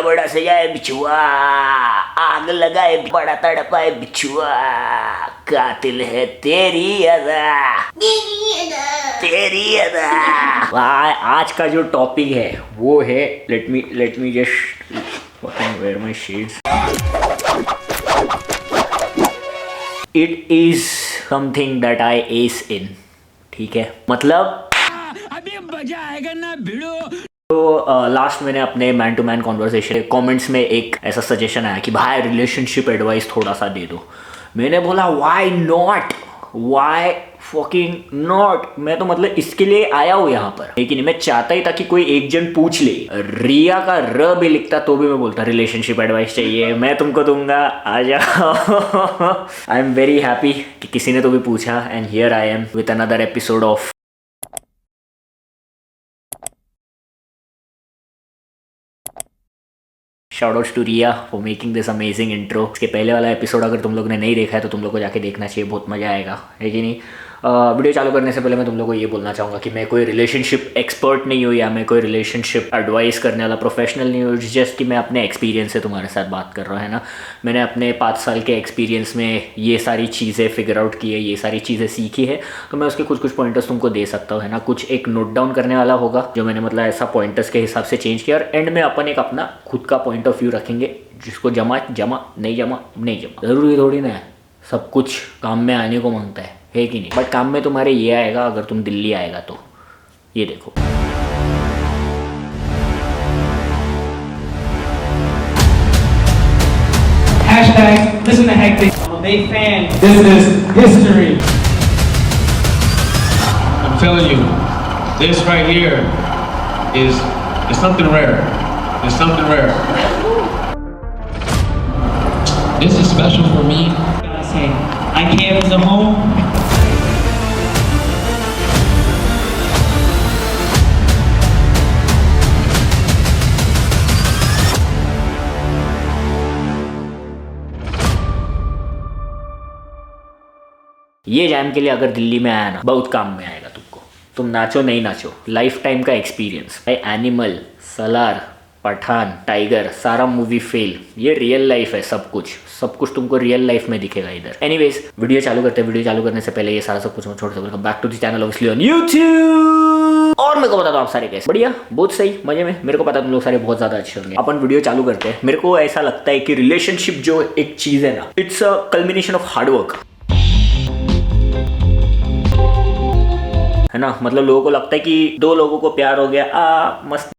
बड़ा बड़ा सजाए बिछुआ, आग लगाए बड़ा तड़पाए बिछुआ, कातिल है तेरी अदा, तेरी अदा। आज का जो टॉपिक है वो है, let me just fucking wear my shades. It is something that I ace in. ठीक है, मतलब अभी मजा आएगा ना भिड़ो। तो लास्ट मैंने अपने man to man conversation comments में एक ऐसा सजेशन आया कि भाई रिलेशनशिप एडवाइस थोड़ा सा दे दो। मैंने बोला why not, why fucking not. मैं तो मतलब इसके लिए आया हूँ यहाँ पर, लेकिन मैं चाहता ही था कि कोई एक जन पूछ ले। रिया का र भी लिखता तो भी मैं बोलता रिलेशनशिप एडवाइस चाहिए, मैं तुमको दूंगा, आ जाओ। आई एम वेरी हैप्पी कि किसी ने तो भी पूछा, and here I am with another episode of shout out to Riya for making this amazing intro. इसके पहले वाला एपिसोड अगर तुम लोग ने नहीं देखा है तो तुम लोग को जाके देखना चाहिए, बहुत मजा आएगा, है कि नहीं। वीडियो चालू करने से पहले मैं तुम लोग को ये बोलना चाहूँगा कि मैं कोई रिलेशनशिप एक्सपर्ट नहीं हूँ या मैं कोई रिलेशनशिप एडवाइस करने वाला प्रोफेशनल नहीं हूँ। जस्ट कि मैं अपने एक्सपीरियंस से तुम्हारे साथ बात कर रहा हूँ, है ना। मैंने अपने 5 साल के एक्सपीरियंस में ये सारी चीज़ें फिगर आउट की है, ये सारी चीज़ें सीखी है, तो मैं उसके कुछ पॉइंटर्स तुमको दे सकता हूँ, है ना। कुछ एक नोट डाउन करने वाला होगा जो मैंने मतलब ऐसा पॉइंटर्स के हिसाब से चेंज किया, और एंड में अपन एक अपना खुद का पॉइंट ऑफ व्यू रखेंगे, जिसको जमा नहीं जमा ज़रूरी थोड़ी ना है सब कुछ काम में आने को मांगता है कि नहीं। बट काम में तुम्हारे ये आएगा अगर तुम दिल्ली आएगा तो। ये देखो, Hashtag listen to Hectic. I'm a big fan. This is history. I'm telling you, this right here is something rare. It's something rare. This is special for me. Gotta say, I came to the home. ये jam के लिए अगर दिल्ली में आया ना, बहुत काम में आएगा तुमको। तुम नाचो नहीं नाचो, लाइफ टाइम का एक्सपीरियंस। एनिमल, सलार, पठान, टाइगर, सारा मूवी फेल, ये रियल लाइफ है। सब कुछ तुमको रियल लाइफ में दिखेगा इधर। एनीवेज, वीडियो चालू करते हैं। वीडियो चालू करने से पहले ये सारा सब कुछ छोड़ सकते, back to the channel obviously on YouTube. और मेरे को बता दो आप सारे कैसे, बढ़िया, बहुत सही, मजे में। मेरे को पता तुम लोग सारे बहुत ज्यादा अच्छे होंगे। अपन वीडियो चालू करते हैं। मेरे को ऐसा लगता है कि रिलेशनशिप जो एक चीज है ना, it's a culmination of hard work, है ना। मतलब लोगों को लगता है कि 2 लोगों को प्यार हो गया, मस्त,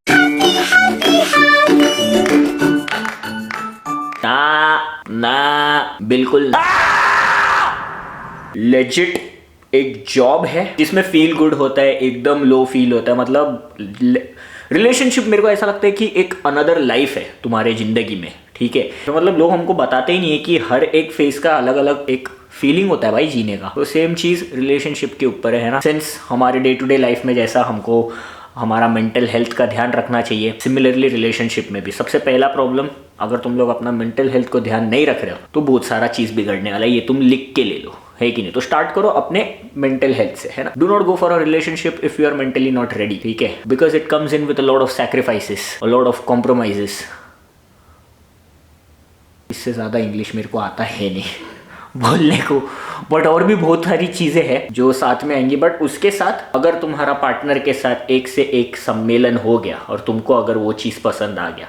ना बिल्कुल लेजिट एक जॉब है जिसमें फील गुड होता है, एकदम लो फील होता है। मतलब रिलेशनशिप मेरे को ऐसा लगता है कि एक अनदर लाइफ है तुम्हारे जिंदगी में, ठीक है। तो मतलब लोग हमको बताते ही नहीं है कि हर एक फेज का अलग अलग एक फीलिंग होता है भाई जीने का। तो सेम चीज रिलेशनशिप के ऊपर है ना। सिंस हमारे डे टू डे लाइफ में जैसा हमको हमारा मेंटल हेल्थ का ध्यान रखना चाहिए, सिमिलरली रिलेशनशिप में भी सबसे पहला प्रॉब्लम, अगर तुम लोग अपना मेंटल हेल्थ को ध्यान नहीं रख रहे हो तो बहुत सारा चीज बिगड़ने वाला है। ये तुम लिख के ले लो, है कि नहीं। तो स्टार्ट करो अपने मेंटल हेल्थ से, है ना। Do not go for a relationship if you are mentally not ready, ठीक है, because it comes in with a lot of sacrifices, a lot of compromises. इससे ज्यादा इंग्लिश मेरे को आता है नहीं बोलने को, बट और भी बहुत सारी चीजें हैं जो साथ में आएंगी। बट उसके साथ अगर तुम्हारा पार्टनर के साथ एक से एक सम्मेलन हो गया और तुमको अगर वो चीज पसंद आ गया,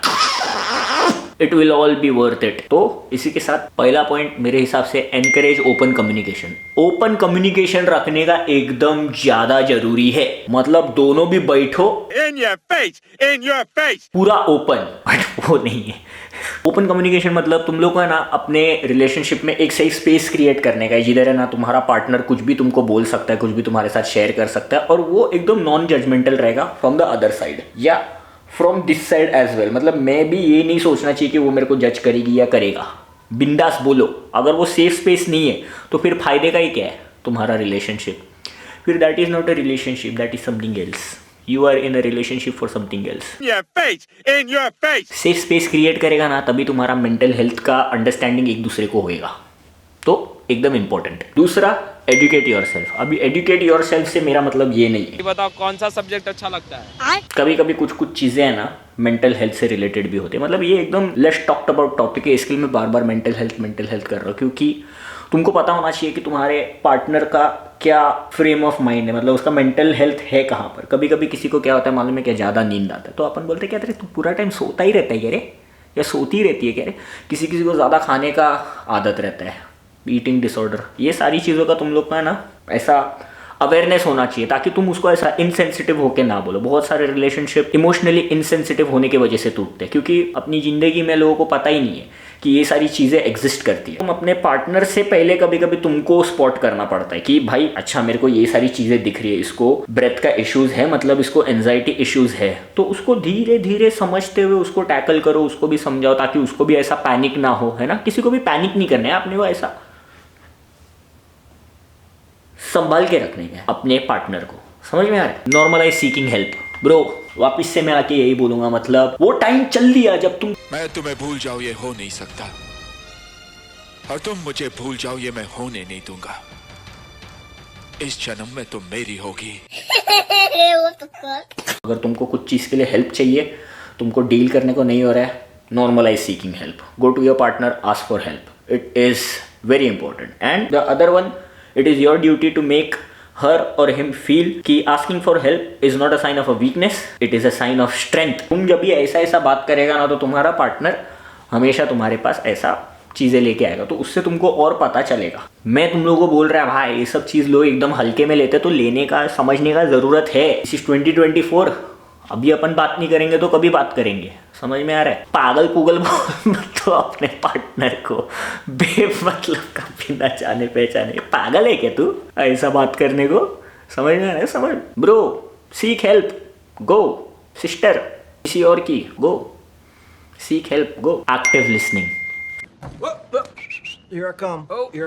it will all B worth it. तो इसी के साथ पहला पॉइंट मेरे हिसाब से encourage open communication. Open communication रखने का एकदम ज्यादा जरूरी है। मतलब दोनों भी बैठो in your face पूरा ओपन, बट वो नहीं है। ओपन कम्युनिकेशन मतलब तुम लोग को है ना अपने रिलेशनशिप में एक सही स्पेस क्रिएट करने का है, जिधर है ना तुम्हारा पार्टनर कुछ भी तुमको बोल सकता है, कुछ भी तुम्हारे साथ शेयर कर सकता है, और वो एकदम नॉन जजमेंटल रहेगा फ्रॉम द अदर साइड या from this side as well. मतलब मैं भी ये नहीं सोचना चाहिए कि वो मेरे को जज करेगी या करेगा। बिंदास बोलो। अगर वो सेफ स्पेस नहीं है तो फिर फायदे का ही क्या है तुम्हारा रिलेशनशिप। फिर that is not a relationship, that is something else. You are in a relationship for something else. in your face safe space create करेगा ना, तभी तुम्हारा मेंटल हेल्थ का अंडरस्टैंडिंग एक दूसरे को होएगा। तो एकदम इंपॉर्टेंट। दूसरा, एजुकेट योर सेल्फ। अभी एजुकेट योर सेल्फ से मेरा मतलब ये नहीं है, बताओ कौन सा सब्जेक्ट अच्छा लगता है। कभी कभी कुछ कुछ चीज़ें हैं ना मेंटल हेल्थ से रिलेटेड भी होती है। मतलब ये एकदम लेट्स टॉक अबाउट टॉपिक है, इसके लिए मैं बार बार मेंटल हेल्थ कर रहा हूँ, क्योंकि तुमको पता होना चाहिए कि तुम्हारे पार्टनर का क्या फ्रेम ऑफ माइंड है, मतलब उसका मेंटल हेल्थ है कहाँ पर। कभी कभी किसी को क्या होता है मालूम है, क्या ज़्यादा नींद आता है तो अपन बोलते क्या तेरे तू पूरा टाइम सोता ही रहता है क्या रे, या सोती रहती है क्या रे। किसी किसी को ज़्यादा खाने का आदत रहता है, ईटिंग डिसऑर्डर। ये सारी चीज़ों का तुम लोग का है ना ऐसा अवेयरनेस होना चाहिए, ताकि तुम उसको ऐसा इनसेंसिटिव होकर ना बोलो। बहुत सारे रिलेशनशिप इमोशनली इनसेंसिटिव होने की वजह से टूटते हैं, क्योंकि अपनी ज़िंदगी में लोगों को पता ही नहीं है कि ये सारी चीज़ें एग्जिस्ट करती है। तुम अपने पार्टनर से पहले कभी कभी तुमको स्पॉट करना पड़ता है कि भाई अच्छा मेरे को ये सारी चीज़ें दिख रही है, इसको ब्रेथ का इश्यूज़ है, मतलब इसको एंजाइटी इश्यूज़ है, तो उसको धीरे धीरे समझते हुए उसको टैकल करो, उसको भी समझाओ, ताकि उसको भी ऐसा पैनिक ना हो, है ना। किसी को भी पैनिक नहीं करना है, आपने वो ऐसा संभाल के रखने का अपने पार्टनर को, समझ में आ रहा है। Normalise seeking help bro. वापिस से मैं आके यही बोलूंगा, मतलब वो टाइम चल दिया जब तुम, मैं तुम्हें भूल जाऊं ये हो नहीं सकता, और तुम मुझे भूल जाओ ये मैं होने नहीं दूंगा। इस जन्म में तुम मेरी होगी। अगर तुमको कुछ चीज़ के लिए हेल्प चाहिए, तुमको डील करने को नहीं हो रहा है, normalise seeking help. Go to your partner, ask for help, it is very important. And the other one, it is your duty to make her or him feel कि asking for help is not a sign of a weakness, it is a sign of strength। तुम जब भी ऐसा बात करेगा ना, तो तुम्हारा पार्टनर हमेशा तुम्हारे पास ऐसा चीज़ें लेके आएगा, तो उससे तुमको और पता चलेगा। मैं तुम लोगों को बोल रहा है भाई ये सब चीज़ लोग एकदम हल्के में लेते, तो लेने का समझने का ज़रूरत है। दिस इज 2024, अभी अपन बात नहीं करेंगे तो कभी बात करेंगे, समझ में आ रहा है। पागल पुगल मत तो अपने पार्टनर को बेमतलब का बिना जाने पहचाने। पागल है क्या तू ऐसा बात करने को, समझ में आ रहा है। समझ ब्रो, सीक हेल्प, गो सिस्टर, किसी और की गो सीक हेल्प, गो एक्टिव लिसनिंग।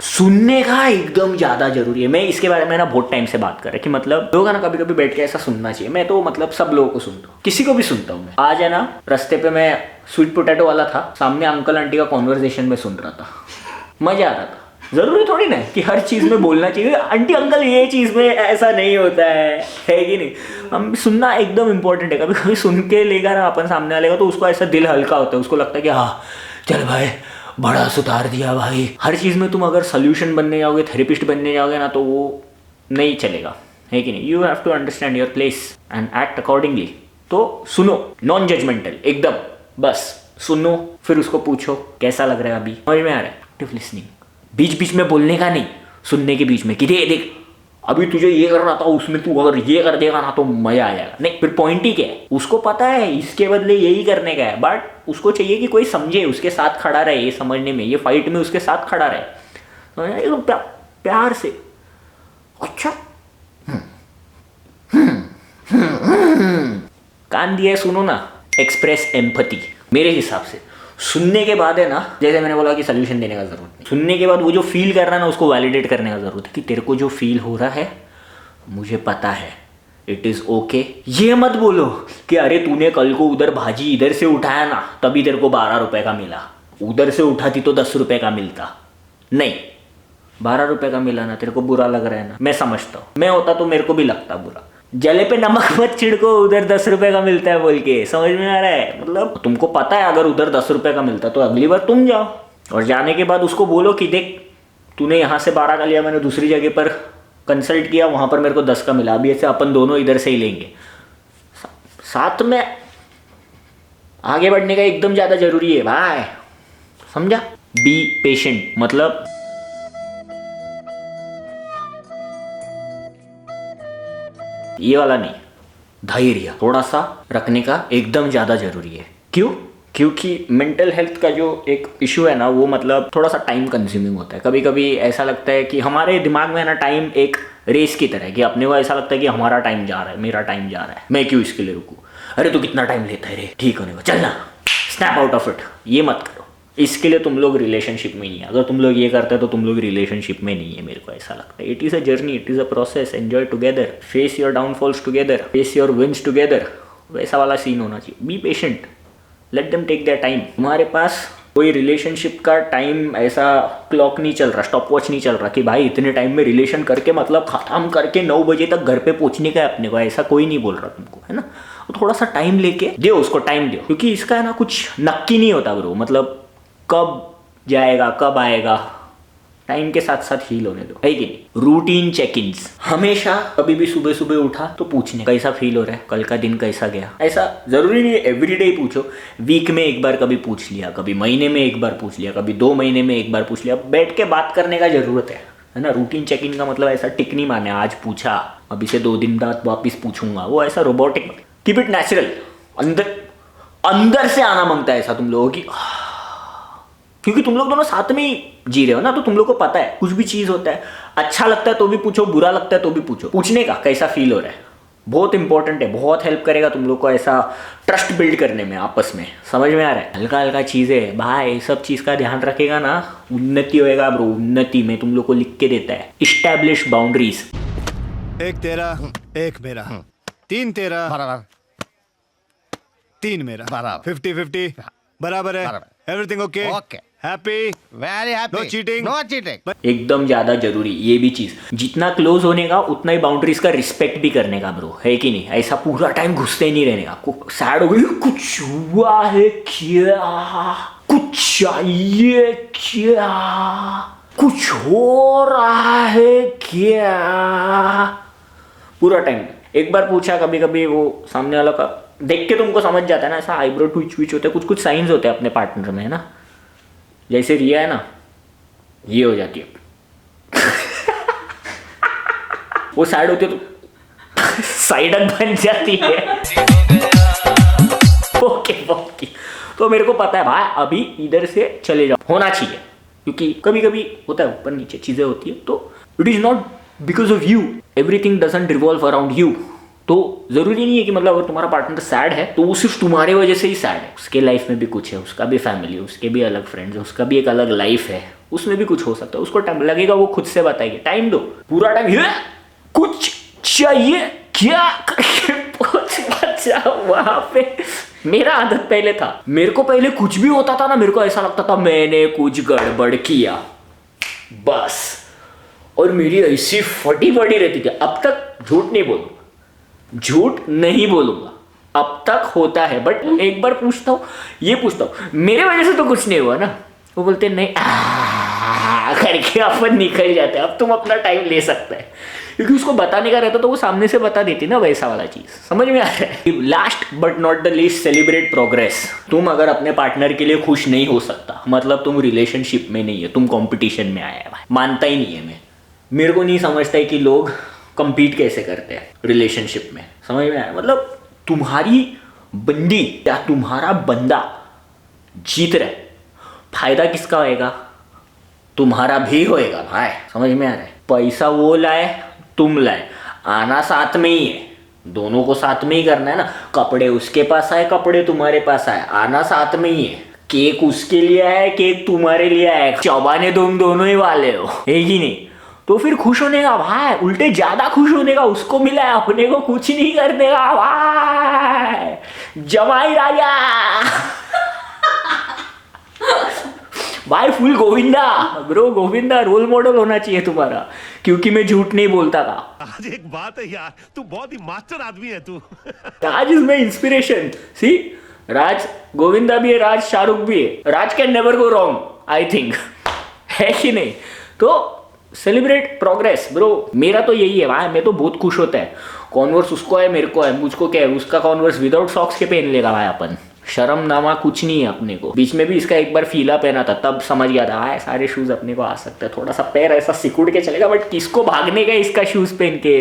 सुनने का एकदम ज्यादा जरूरी है। मैं इसके बारे में ना बहुत टाइम से बात कर रहा कि मतलब लोग ना कभी कभी बैठ के ऐसा सुनना चाहिए। मैं तो मतलब सब लोगों को सुनता हूँ, किसी को भी सुनता हूँ मैं। आज है ना रास्ते पे मैं स्वीट पोटैटो वाला था, सामने अंकल आंटी का कॉन्वर्सेशन में सुन रहा था, मजा आ रहा था। जरूरी थोड़ी ना कि हर चीज में बोलना चाहिए आंटी अंकल ये चीज में ऐसा नहीं होता है कि नहीं। हम सुनना एकदम इंपॉर्टेंट है। कभी कभी सुन के लेगा ना अपन सामने वाले का, तो उसको ऐसा दिल हल्का होता है, उसको लगता है कि हाँ चल भाई बड़ा सुधार दिया भाई। हर चीज़ में तुम अगर सोल्यूशन बनने जाओगे, थेरेपिस्ट बनने जाओगे ना, तो वो नहीं चलेगा, है कि नहीं। You have to understand your place and act accordingly. तो सुनो, नॉन जजमेंटल एकदम, बस सुनो, फिर उसको पूछो कैसा लग रहा है अभी, समझ में आ रहा है। एक्टिव लिसनिंग, बीच बीच में बोलने का नहीं, सुनने के बीच में कि देख अभी तुझे ये करना था, उसमें तू अगर ये कर देगा ना तो मजा आ जाएगा। नहीं, फिर पॉइंट ही क्या है, उसको पता है इसके बदले यही करने का है, बट उसको चाहिए कि कोई समझे, उसके साथ खड़ा रहे, ये समझने में, ये फाइट में उसके साथ खड़ा रहे, तो प्यार से। अच्छा कान दिया है, सुनो ना। एक्सप्रेस एम्पैथी, मेरे हिसाब से सुनने के बाद है ना, जैसे मैंने बोला कि सोल्यूशन देने का जरूरत नहीं, सुनने के बाद वो जो फील कर रहा है ना उसको वैलिडेट करने का जरूरत है कि तेरे को जो फील हो रहा है मुझे पता है, इट इज ओके। ये मत बोलो कि अरे तूने कल को उधर भाजी इधर से उठाया ना तभी तेरे को 12 रुपए का मिला, उधर से उठाती तो 10 रुपए का मिलता। नहीं, 12 रुपए का मिला ना, तेरे को बुरा लग रहा है ना, मैं समझता हूँ, मैं होता तो मेरे को भी लगता बुरा। जले पे नमक मत छिड़को, उधर 10 रुपए का मिलता है बोल के, समझ में आ रहा है। मतलब तुमको पता है अगर उधर 10 रुपए का मिलता तो अगली बार तुम जाओ, और जाने के बाद उसको बोलो कि देख तूने यहाँ से 12 का लिया, मैंने दूसरी जगह पर कंसल्ट किया, वहाँ पर मेरे को 10 का मिला, अभी ऐसे अपन दोनों इधर से ही लेंगे। साथ में आगे बढ़ने का एकदम ज़्यादा जरूरी है भाई, समझा। बी पेशेंट, मतलब ये वाला नहीं, धैर्य थोड़ा सा रखने का एकदम ज़्यादा जरूरी है। क्यों? क्योंकि मेंटल हेल्थ का जो एक इशू है ना, वो मतलब थोड़ा सा टाइम कंज्यूमिंग होता है। कभी कभी ऐसा लगता है कि हमारे दिमाग में ना टाइम एक रेस की तरह है, कि अपने को ऐसा लगता है कि हमारा टाइम जा रहा है, मेरा टाइम जा रहा है, मैं क्यों इसके लिए रुकूँ, अरे तू कितना टाइम लेता है रे ठीक होने को, चलना स्नैप आउट ऑफ इट। ये मत करो, इसके लिए तुम लोग रिलेशनशिप में नहीं है। अगर तुम लोग ये करते हैं तो तुम लोग रिलेशनशिप में नहीं है, मेरे को ऐसा लगता है। It is a journey, it is a process, enjoy together, face your downfalls together, face your wins together, वैसा वाला सीन होना चाहिए। Be patient, let them take their time. तुम्हारे पास कोई रिलेशनशिप का टाइम ऐसा क्लॉक नहीं चल रहा, स्टॉप वॉच नहीं चल रहा कि भाई इतने टाइम में रिलेशन करके मतलब खत्म करके 9 बजे तक घर पे पहुंचने का है अपने को, ऐसा कोई नहीं बोल रहा तुमको, है ना। तो थोड़ा सा टाइम लेके दो उसको, टाइम दो, क्योंकि इसका है ना कुछ नक्की नहीं होता ब्रो, मतलब कब जाएगा कब आएगा, टाइम के साथ साथ हील होने दो, है कि नहीं। रूटीन चेक इन्स हमेशा, कभी भी सुबह सुबह उठा तो पूछने कैसा फील हो रहा है, कल का दिन कैसा गया। ऐसा जरूरी नहीं है एवरीडे ही पूछो, वीक में एक बार कभी पूछ लिया, कभी महीने में एक बार पूछ लिया, कभी 2 महीने में एक बार पूछ लिया। बैठ के बात करने का जरूरत है ना। रूटीन चेक इन का मतलब ऐसा टिक नहीं माने, आज पूछा अभी से 2 दिन बाद वापिस पूछूंगा, वो ऐसा रोबोटिक। कीप इट नेचुरल, अंदर से आना मांगता है ऐसा तुम लोगों की, क्योंकि तुम लोग दोनों साथ में ही जी रहे हो ना, तो तुम लोग को पता है कुछ भी चीज होता है, अच्छा लगता है तो भी पूछो, बुरा लगता है तो भी पूछो। पूछने का कैसा फील हो रहा है बहुत इंपॉर्टेंट है, बहुत हेल्प करेगा तुम लोग को ऐसा ट्रस्ट बिल्ड करने में आपस में। समझ में आ रहा है। हल्का हल्का चीजें भाई, सब चीज का ध्यान रखेगा ना, उन्नति होएगा ब्रो। उन्नति में तुम लोग को लिख के देता है, इस्टेब्लिश बाउंड्रीज। 1 तेरा 1 मेरा 3 तेरा बराबर 3 मेरा बराबर 50-50 बराबर है। Everything okay okay happy very happy no cheating no cheating एकदम ज्यादा जरूरी ये भी चीज, जितना क्लोज होने का उतना ही बाउंड्रीज का रिस्पेक्ट भी करने का ब्रो, है कि नहीं। ऐसा पूरा टाइम घुसते ही नहीं रहने का। सैड हो गई, कुछ हुआ है क्या, कुछ चाहिए क्या, कुछ हो रहा है क्या, पूरा टाइम। एक बार पूछा, कभी कभी वो सामने वाला का देख के तुमको समझ जाता है ना, ऐसा आईब्रो ट्विच विच होते हैं, कुछ साइंस होते हैं अपने पार्टनर में, है ना। जैसे रिया है ना, ये हो जाती है वो साइड होती है तो साइडन बन जाती है ओके। तो मेरे को पता है भाई, अभी इधर से चले जाओ, होना चाहिए, क्योंकि कभी कभी होता है ऊपर नीचे चीजें होती है, तो it is not because of you, everything doesn't revolve around you. तो जरूरी नहीं है कि मतलब अगर तुम्हारा पार्टनर सैड है तो वो सिर्फ तुम्हारे वजह से ही सैड है, उसके लाइफ में भी कुछ है, उसका भी फैमिली, उसके भी अलग फ्रेंड्स है, उसका भी एक अलग लाइफ है, उसमें भी कुछ हो सकता है। उसको टाइम लगेगा, वो खुद से बताएगी, टाइम दो, पूरा टाइम ये कुछ चाहिए क्या करके पहुंच बचा वहां पे। मेरा आदत पहले था, मेरे को पहले कुछ भी होता था ना, मेरे को ऐसा लगता था मैंने कुछ गड़बड़ किया बस, और मेरी ऐसी फटी फटी रहती थी। अब तक झूठ नहीं बोलूंगा, झूठ नहीं बोलूंगा, अब तक होता है, बट एक बार पूछता हूँ, ये पूछता हूँ मेरे वजह से तो कुछ नहीं हुआ ना, वो बोलते नहीं करके अपन निकल जाते हैं। अब तुम अपना टाइम ले सकते हैं, क्योंकि उसको बताने का रहता तो वो सामने से बता देती ना, वैसा वाला चीज। समझ में आ रहा है। Last but not the least, celebrate progress. तुम अगर अपने पार्टनर के लिए खुश नहीं हो सकता, मतलब तुम रिलेशनशिप में नहीं है, तुम कॉम्पिटिशन में आया है। भाई मानता ही नहीं है मैं, मेरे को नहीं समझता है कि लोग कंपीट कैसे करते हैं रिलेशनशिप में। समझ में आया। मतलब तुम्हारी बंदी या तुम्हारा बंदा जीत रहे, फायदा किसका होएगा? तुम्हारा भी होएगा भाई। समझ में आ रहा है। पैसा वो लाए तुम लाए, आना साथ में ही है, दोनों को साथ में ही करना है ना। कपड़े उसके पास आए, कपड़े तुम्हारे पास आए, आना साथ में ही है। केक उसके लिए आए, केक तुम्हारे लिए आए, चबाने तुम दोनों ही वाले हो, है ही नहीं। तो फिर खुश होने का भाई, उल्टे ज्यादा खुश होने का, उसको मिला है, अपने को कुछ नहीं करने का भाई। जमाई राजा भाई, full Govinda bro, Govinda role model होना चाहिए तुम्हारा, क्योंकि मैं झूठ नहीं बोलता था। आज एक बात है यार, तू बहुत ही मास्टर आदमी है तू। Raj is my inspiration. See, Raj Govinda भी है, राज शाहरुख भी है। Raj can never go wrong, I think, है कि नहीं? तो सेलिब्रेट प्रोग्रेस ब्रो। मेरा तो यही है भाई, मैं तो बहुत खुश होता है। कॉन्वर्स उसको है, मेरे को है, मुझको क्या है, उसका कॉन्वर्स विदाउट सॉक्स के पहन लेगा भाई अपन। शर्म नामा कुछ नहीं है अपने को। बीच में भी इसका एक बार फीला पहना था, तब समझ गया था भाई सारे शूज अपने को आ सकते हैं। थोड़ा सा पैर ऐसा सिकुड़ के चलेगा, बट किसको भागने का इसका शूज पहन के?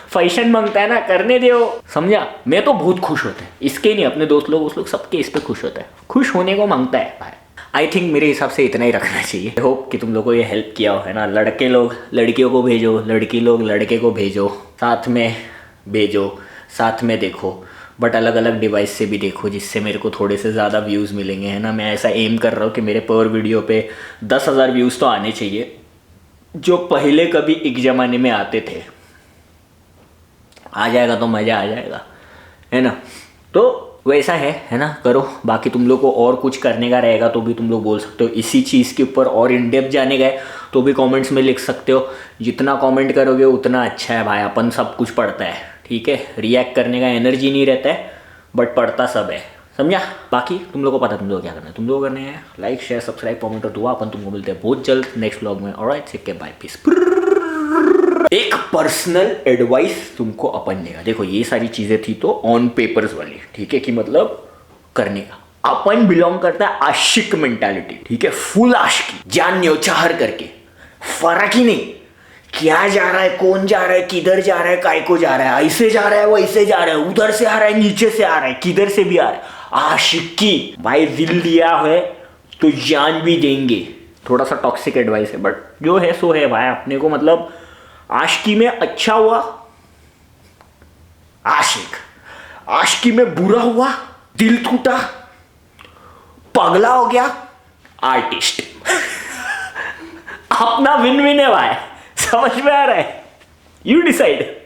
फैशन मांगता है ना, करने दो। समझा? मैं तो बहुत खुश होता है, इसके नहीं, अपने दोस्त लोग उस लोग सबके इस पे खुश होता है, खुश होने को मांगता है भाई। आई थिंक मेरे हिसाब से इतना ही रखना चाहिए। आई होप कि तुम लोगों को ये हेल्प किया हो, है ना। लड़के लोग लड़कियों को भेजो, लड़की लोग लड़के को भेजो, साथ में भेजो, साथ में देखो, बट अलग अलग डिवाइस से भी देखो, जिससे मेरे को थोड़े से ज़्यादा व्यूज़ मिलेंगे, है ना। मैं ऐसा एम कर रहा हूँ कि मेरे पर वीडियो पे 10,000 व्यूज़ तो आने चाहिए, जो पहले कभी एक ज़माने में आते थे। आ जाएगा तो मज़ा आ जाएगा, है ना। तो वैसा है ना, करो। बाकी तुम लोग को और कुछ करने का रहेगा तो भी तुम लोग बोल सकते हो, इसी चीज़ के ऊपर और इन डेप्थ जाने गए तो भी कमेंट्स में लिख सकते हो। जितना कमेंट करोगे उतना अच्छा है भाई, अपन सब कुछ पढ़ता है, ठीक है। रिएक्ट करने का एनर्जी नहीं रहता है बट पढ़ता सब है, समझा। बाकी तुम लोग को पता, तुम लोग क्या करना है, तुम लोग करने हैं लाइक शेयर सब्सक्राइब कमेंट और दुआ। अपन तुमको मिलते हैं बहुत जल्द नेक्स्ट व्लॉग में। Alright, take care, bye, peace. एक पर्सनल एडवाइस तुमको अपन देगा। देखो ये सारी चीजें थी तो ऑन पेपर्स वाली, ठीक है, कि मतलब करने का। अपन बिलोंग करता है आशिक मेंटालिटी, ठीक है, फुल आशिकी, जान न्योछावर करके, फर्क ही नहीं क्या जा रहा है, कौन जा रहा है, किधर जा रहा है, काय को जा रहा है, ऐसे जा रहा है, वैसे जा रहा है, उधर से आ रहा है, नीचे से आ रहा है, किधर से भी आ रहा है। आशिकी भाई, दिल दिया है तो जान भी देंगे। थोड़ा सा टॉक्सिक एडवाइस है बट जो है सो है भाई। अपने को मतलब आशिकी में अच्छा हुआ आशिक, आशिकी में बुरा हुआ दिल टूटा, पगला हो गया आर्टिस्ट। अपना विन विन है भाई, समझ में आ रहा है? You decide.